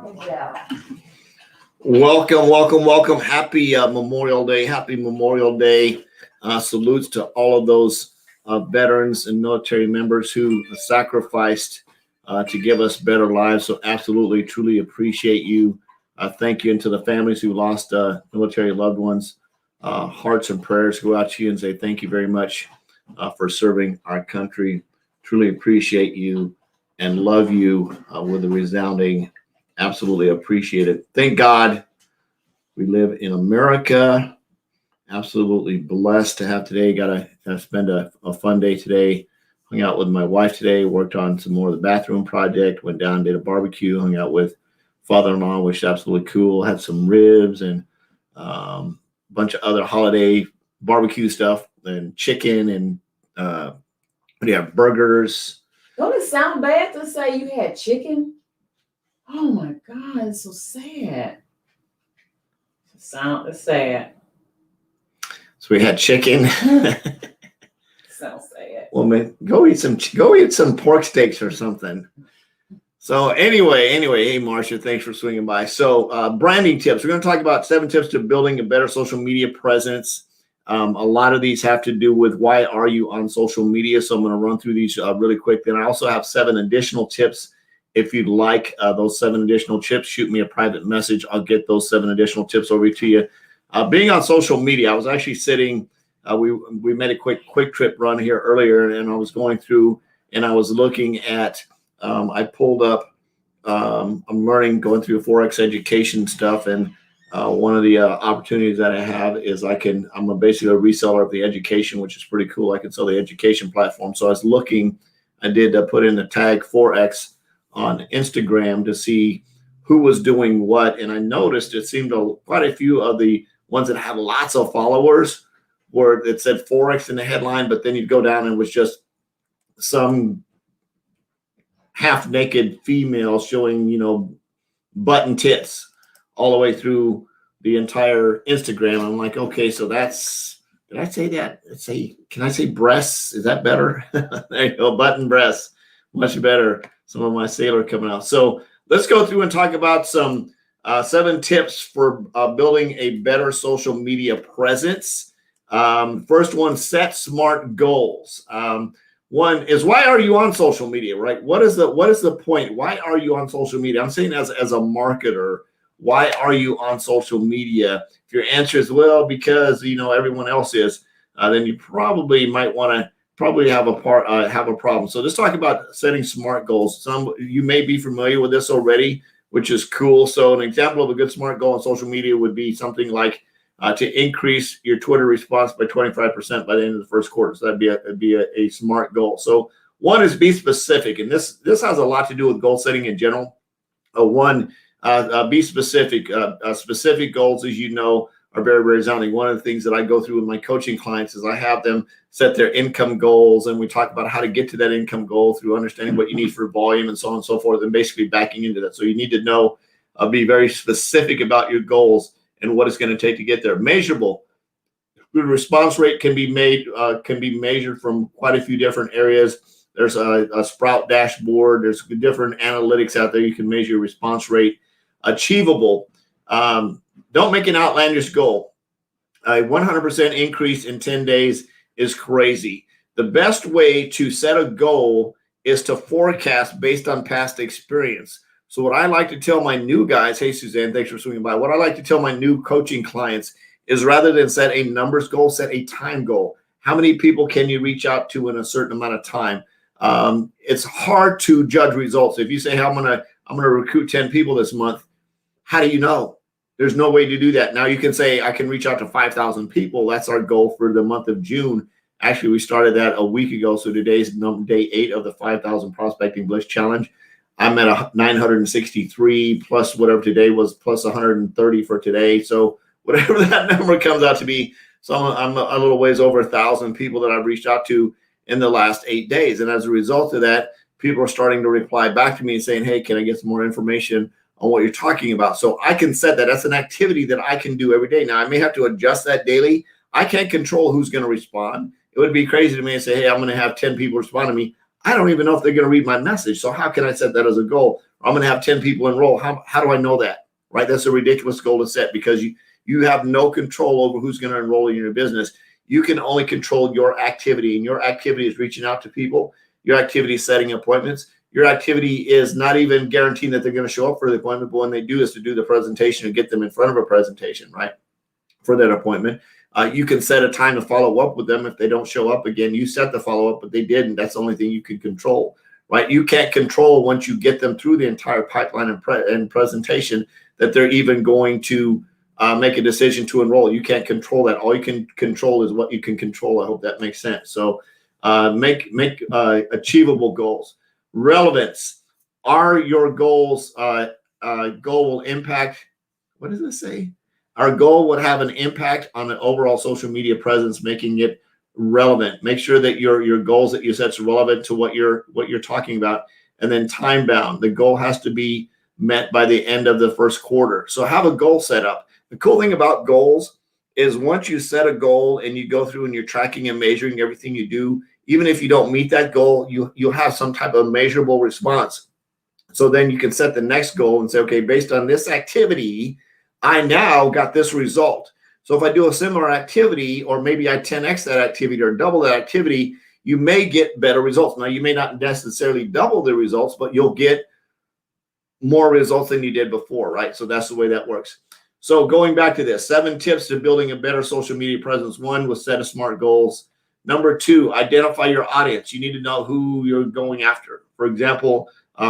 Yeah. Welcome. Happy Memorial Day. Happy Memorial Day. Salutes to all of those veterans and military members who sacrificed to give us better lives. So absolutely, truly appreciate you. Thank you. And to the families who lost military loved ones, hearts and prayers go out to you and say thank you very much for serving our country. Truly appreciate you and love you with a resounding absolutely appreciate it. Thank God we live in America. Absolutely blessed to have today. Got to spend a fun day today. Hung out with my wife today. Worked on some more of the bathroom project. Went down, did a barbecue. Hung out with father-in-law, which is absolutely cool. Had some ribs and a bunch of other holiday barbecue stuff and chicken and burgers. Don't it sound bad to say you had chicken? Oh my God, it's so sad. It's sad. So we had chicken. Sounds sad. Well, man, go eat some pork steaks or something. So anyway, hey Marcia, thanks for swinging by. So branding tips. We're going to talk about 7 tips to building a better social media presence. A lot of these have to do with why are you on social media. So I'm going to run through these really quick. Then I also have 7 additional tips. If you'd like those 7 additional tips, shoot me a private message. I'll get those 7 additional tips over to you. Being on social media, I was actually sitting. We made a quick trip run here earlier, and I was going through and I was looking at. I pulled up. I'm learning, going through Forex education stuff, and one of the opportunities that I have is I'm basically a reseller of the education, which is pretty cool. I can sell the education platform. So I was looking. I did put in the tag Forex on Instagram to see who was doing what. And I noticed it seemed quite a few of the ones that had lots of followers where it said Forex in the headline, but then you'd go down and it was just some half naked female showing, button tits all the way through the entire Instagram. I'm like, okay, so did I say that? Can I say breasts? Is that better? There you go, button breasts, much better. Some of my sailor coming out. So let's go through and talk about some 7 tips for building a better social media presence. First one, set smart goals. One is, why are you on social media, right? What is the point? Why are you on social media? I'm saying as a marketer, why are you on social media? If your answer is, well, because everyone else is, then you probably might want to have a problem. So let's talk about setting smart goals. You may be familiar with this already, which is cool. So an example of a good smart goal on social media would be something like to increase your Twitter response by 25% by the end of the first quarter. So that'd be a smart goal. So one is be specific, and this has a lot to do with goal setting in general. Be specific. Specific goals, as you know, are very, very resounding. One of the things that I go through with my coaching clients is I have them set their income goals, and we talk about how to get to that income goal through understanding what you need for volume and so on and so forth, and basically backing into that. So you need to know, be very specific about your goals and what it's going to take to get there. Measurable. The response rate can be measured from quite a few different areas. There's a Sprout dashboard. There's different analytics out there. You can measure your response rate. Achievable. Don't make an outlandish goal. A 100% increase in 10 days is crazy. The best way to set a goal is to forecast based on past experience. So what I like to tell my new guys, hey, Suzanne, thanks for swinging by. What I like to tell my new coaching clients is, rather than set a numbers goal, set a time goal. How many people can you reach out to in a certain amount of time? It's hard to judge results. If you say, hey, I'm gonna recruit 10 people this month, how do you know? There's no way to do that. Now you can say, I can reach out to 5,000 people. That's our goal for the month of June. Actually, we started that a week ago. So today's day 8 of the 5,000 Prospecting Bliss Challenge. I'm at 963 plus whatever today was, plus 130 for today. So whatever that number comes out to be, so I'm a little ways over 1,000 people that I've reached out to in the last 8 days. And as a result of that, people are starting to reply back to me and saying, hey, can I get some more information on what you're talking about? So I can set that. That's an activity that I can do every day. Now, I may have to adjust that daily. I can't control who's going to respond. It would be crazy to me to say, hey, I'm going to have 10 people respond to me. I don't even know if they're going to read my message. So how can I set that as a goal? I'm going to have 10 people enroll. How do I know that? Right? That's a ridiculous goal to set because you have no control over who's going to enroll in your business. You can only control your activity, and your activity is reaching out to people. Your activity is setting appointments. Your activity is not even guaranteeing that they're going to show up for the appointment, but when they do is to do the presentation and get them in front of a presentation, right, for that appointment. You can set a time to follow up with them. If they don't show up again, you set the follow-up, but they didn't. That's the only thing you can control, right? You can't control once you get them through the entire pipeline and presentation that they're even going to make a decision to enroll. You can't control that. All you can control is what you can control. I hope that makes sense. So make achievable goals. Relevance. Are your goals goal will impact, what does it say? Our goal would have an impact on the overall social media presence, making it relevant. Make sure that your goals that you set is relevant to what you're talking about. And then time bound. The goal has to be met by the end of the first quarter. So have a goal set up. The cool thing about goals is once you set a goal and you go through and you're tracking and measuring everything you do, even if you don't meet that goal, you'll have some type of measurable response. So then you can set the next goal and say, okay, based on this activity, I now got this result. So if I do a similar activity, or maybe I 10x that activity or double that activity, you may get better results. Now, you may not necessarily double the results, but you'll get more results than you did before, right? So that's the way that works. So going back to this, 7 tips to building a better social media presence. 1 was set a SMART goals. Number 2, identify your audience. You need to know who you're going after. For example,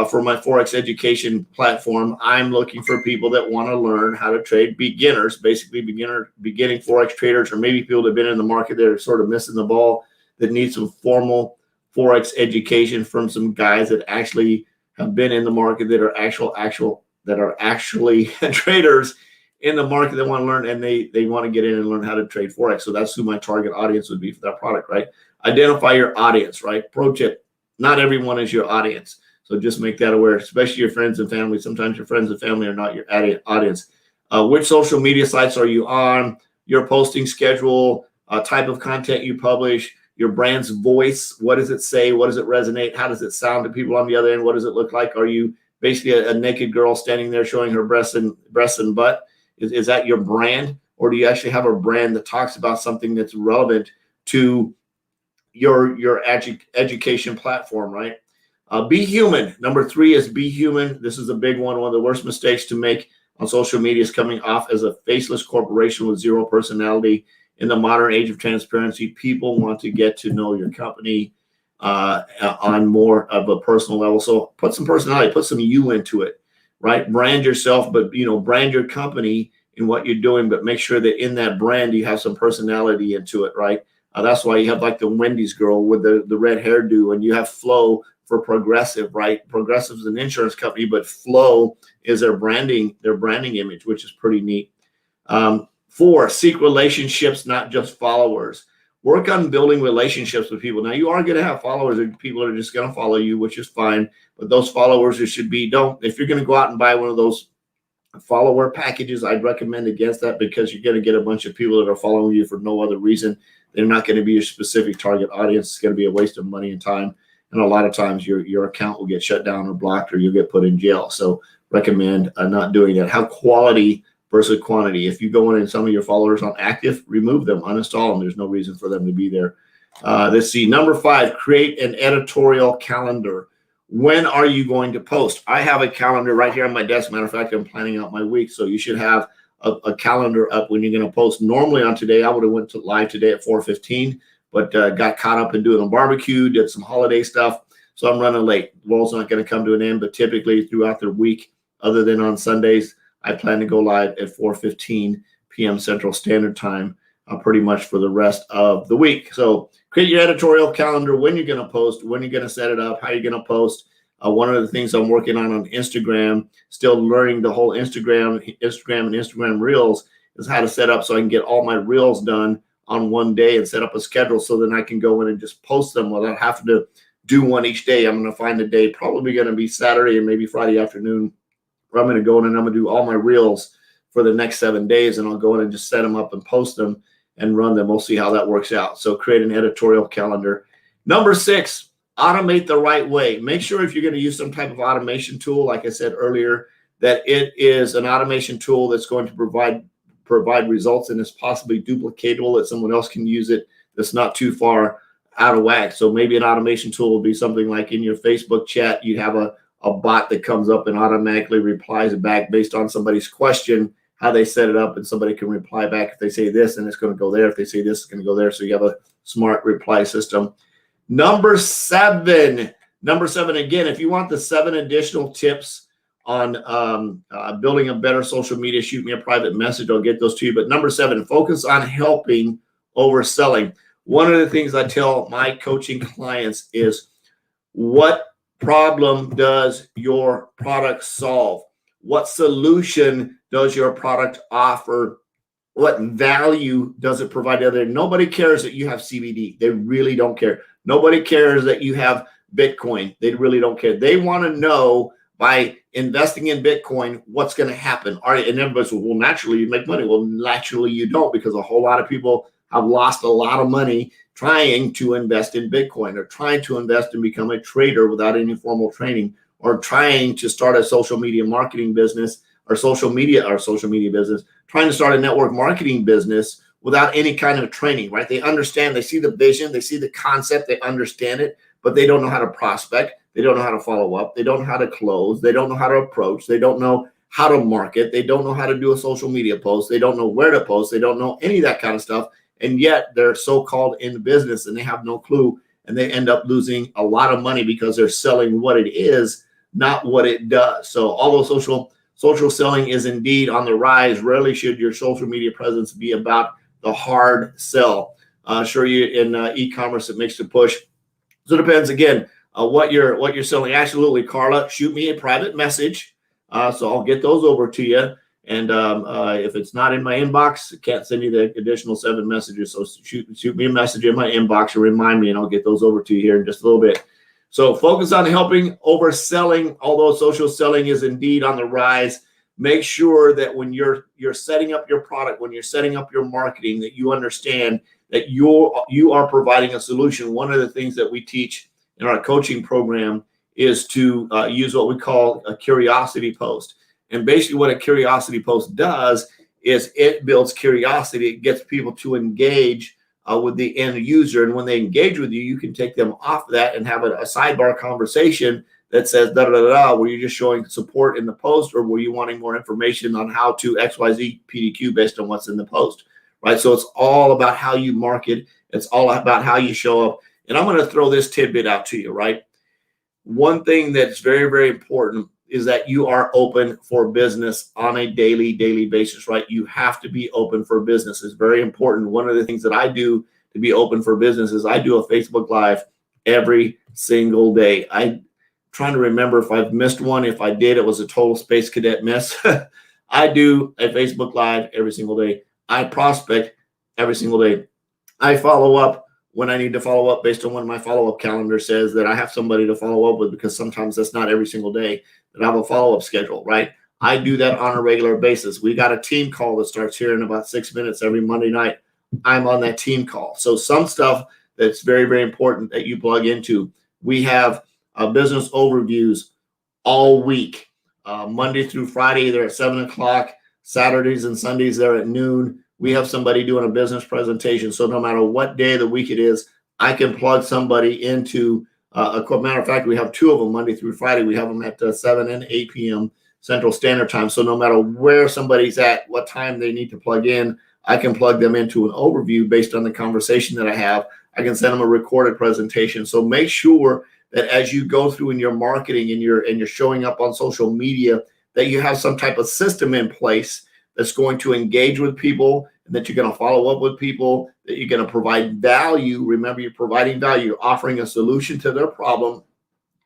for my Forex education platform, I'm looking for people that want to learn how to trade, beginners, basically beginning Forex traders, or maybe people that have been in the market that are sort of missing the ball, that need some formal Forex education from some guys that actually have been in the market, that are actually traders in the market that want to learn, and they want to get in and learn how to trade Forex. So that's who my target audience would be for that product, right? Identify your audience, right? Pro tip, not everyone is your audience. So just make that aware, especially your friends and family. Sometimes your friends and family are not your audience. Which social media sites are you on? Your posting schedule, type of content you publish, your brand's voice. What does it say? What does it resonate? How does it sound to people on the other end? What does it look like? Are you basically a naked girl standing there showing her breasts and butt? Is that your brand? Or do you actually have a brand that talks about something that's relevant to your education platform, right? Be human. Number 3 is be human. This is a big one. One of the worst mistakes to make on social media is coming off as a faceless corporation with zero personality. In the modern age of transparency, people want to get to know your company on more of a personal level. So put some personality, put some you into it, right? Brand yourself, but brand your company in what you're doing, but make sure that in that brand you have some personality into it, right? That's why you have like the Wendy's girl with the red hairdo, and you have Flo for Progressive, right? Progressive is an insurance company, but Flo is their branding image, which is pretty neat. 4, seek relationships, not just followers. Work on building relationships with people. Now, you are going to have followers, and people are just going to follow you, which is fine. But those followers, if you're going to go out and buy one of those follower packages, I'd recommend against that, because you're going to get a bunch of people that are following you for no other reason. They're not going to be your specific target audience. It's going to be a waste of money and time. And a lot of times your account will get shut down or blocked, or you'll get put in jail. So recommend not doing that. Have quality versus quantity. If you go in and some of your followers aren't active, remove them, uninstall them. There's no reason for them to be there. Let's see. Number 5, create an editorial calendar. When are you going to post? I have a calendar right here on my desk. Matter of fact, I'm planning out my week. So you should have a calendar up when you're going to post. Normally on today, I would have went to live today at 4:15. But got caught up in doing a barbecue, did some holiday stuff. So I'm running late. The world's not going to come to an end, but typically throughout the week, other than on Sundays, I plan to go live at 4:15 p.m. Central Standard Time, pretty much for the rest of the week. So create your editorial calendar, when you're going to post, when you're going to set it up, how you're going to post. One of the things I'm working on Instagram, still learning the whole Instagram and Instagram Reels, is how to set up so I can get all my Reels done on one day and set up a schedule, so then I can go in and just post them without having to do one each day. I'm going to find a day, probably going to be Saturday and maybe Friday afternoon, where I'm going to go in and I'm going to do all my Reels for the next 7 days, and I'll go in and just set them up and post them and run them. We'll see how that works out. So create an editorial calendar. Number 6, automate the right way. Make sure if you're going to use some type of automation tool, like I said earlier, that it is an automation tool that's going to provide results and is possibly duplicatable, that someone else can use it, that's not too far out of whack. So maybe an automation tool will be something like in your Facebook chat, you have a bot that comes up and automatically replies back based on somebody's question, how they set it up, and somebody can reply back. If they say this, and it's going to go there. If they say this, it's going to go there. So you have a smart reply system. Number seven, again, if you want the 7 additional tips on building a better social media, shoot me a private message. I'll get those to you. But number 7, focus on helping over selling. One of the things I tell my coaching clients is, what problem does your product solve? What solution does your product offer? What value does it provide to others? Nobody cares that you have CBD. They really don't care. Nobody cares that you have Bitcoin. They really don't care. They want to know, by investing in Bitcoin, what's going to happen. All right, and everybody says, well, naturally you make money. Well, naturally you don't, because a whole lot of people have lost a lot of money trying to invest in Bitcoin, or trying to invest and become a trader without any formal training, or trying to start a social media marketing business, or social media business, trying to start a network marketing business without any kind of training, right? They understand, they see the vision, they see the concept, they understand it, but they don't know how to prospect. They don't know how to follow up. They don't know how to close. They don't know how to approach. They don't know how to market. They don't know how to do a social media post. They don't know where to post. They don't know any of that kind of stuff. And yet they're so-called in business and they have no clue, and they end up losing a lot of money because they're selling what it is, not what it does. So although social selling is indeed on the rise, rarely should your social media presence be about the hard sell. Sure, you in e-commerce, it makes the push. So it depends, again, what you're selling. Absolutely, Carla, shoot me a private message. So I'll get those over to you. And if it's not in my inbox, I can't send you the additional 7 messages. So shoot me a message in my inbox or remind me, and I'll get those over to you here in just a little bit. So focus on helping over selling. Although social selling is indeed on the rise, make sure that when you're setting up your product, when you're setting up your marketing, that you understand that you are providing a solution. One of the things that we teach in our coaching program is to use what we call a curiosity post. And basically what a curiosity post does is it builds curiosity. It gets people to engage with the end user. And when they engage with you, you can take them off of that and have a sidebar conversation that says, da, da, da, da, were you just showing support in the post, or were you wanting more information on how to XYZ PDQ based on what's in the post, right? So it's all about how you market. It's all about how you show up. And I'm going to throw this tidbit out to you, right? One thing that's very, very important is that you are open for business on a daily basis, right? You have to be open for business. It's very important. One of the things that I do to be open for business is I do a Facebook Live every single day. I'm trying to remember if I've missed one. If I did, it was a total Space Cadet miss. I do a Facebook Live every single day. I prospect every single day. I follow up when I need to follow up based on when my follow-up calendar says that I have somebody to follow up with, because sometimes that's not every single day that I have a follow-up schedule, right? I do that on a regular basis. We got a team call that starts here in about 6 minutes every Monday night. I'm on that team call. So some stuff that's very, very important that you plug into. We have business overviews all week, Monday through Friday. They're at 7 o'clock. Saturdays and Sundays, they're at noon. We have somebody doing a business presentation. So no matter what day of the week it is, I can plug somebody into a matter of fact, we have 2 of them Monday through Friday. We have them at 7 and 8 p.m. Central Standard Time. So no matter where somebody's at, what time they need to plug in, I can plug them into an overview based on the conversation that I have. I can send them a recorded presentation. So make sure that as you go through in your marketing and you're showing up on social media, that you have some type of system in place that's going to engage with people, and that you're going to follow up with people, that you're going to provide value. Remember, you're providing value. You're offering a solution to their problem.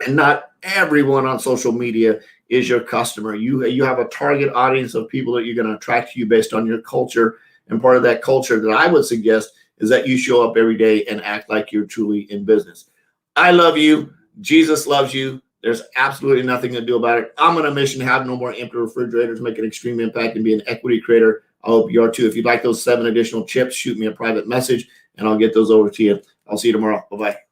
And not everyone on social media is your customer. You have a target audience of people that you're going to attract to you based on your culture. And part of that culture that I would suggest is that you show up every day and act like you're truly in business. I love you. Jesus loves you. There's absolutely nothing to do about it. I'm on a mission to have no more empty refrigerators, make an extreme impact, and be an equity creator. I hope you are too. If you'd like those 7 additional chips, shoot me a private message, and I'll get those over to you. I'll see you tomorrow. Bye-bye.